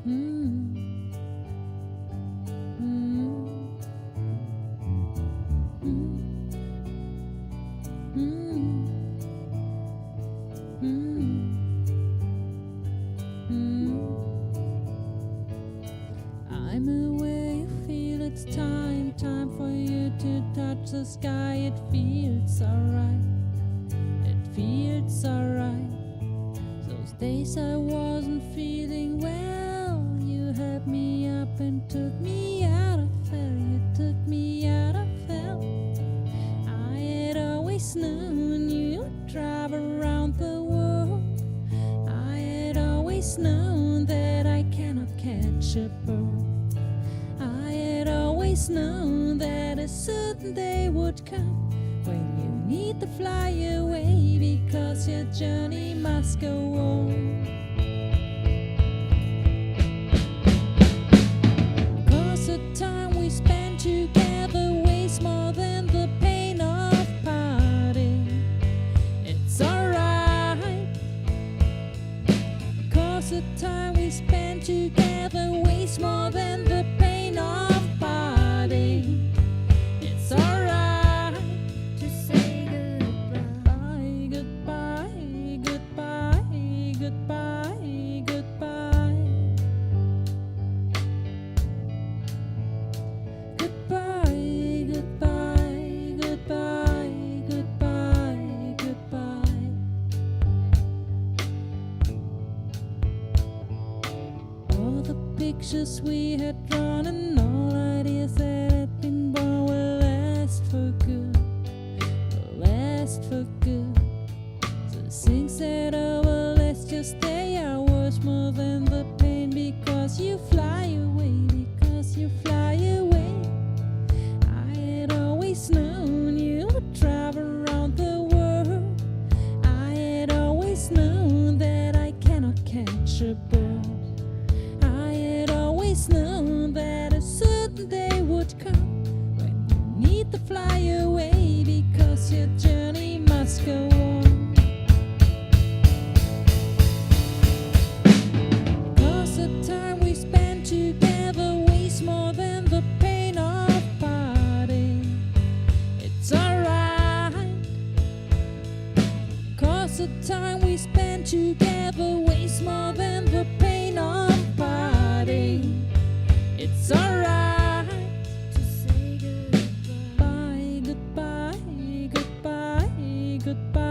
Mm. Mm. Mm. Mm. I'm aware you feel it's time for you to touch the sky. It feels alright, it feels alright. Those days I wasn't feeling well, you helped me up and took me out of hell. You took me out of hell. I had always known you'd drive around the world. I had always known that I cannot catch a bird. I had always known that a certain day would come when you need to fly away, because your journey must go on. 'Cause the time we spend together weighs more than the pain of parting. It's alright. 'Cause the time we spend together weighs more than the pain of parting. It's alright to say goodbye, goodbye, goodbye, goodbye, goodbye. Goodbye, goodbye, goodbye, goodbye, goodbye. All the pictures we had drawn and all ideas that had been born will last for good, will last for good. So the things that over, let's just stay are worth more than the pain, because you fly away, because you fly away. I had always known you would drive around the world. I had always known that I cannot catch a bird. I had always known that a certain day would come when you need to fly away, because your journey must go on. 'Cause the time we spend together weighs more than the pain of parting. It's alright. 'Cause the time we spend together weighs more than the pain of parting. It's alright to say goodbye, goodbye, goodbye, goodbye.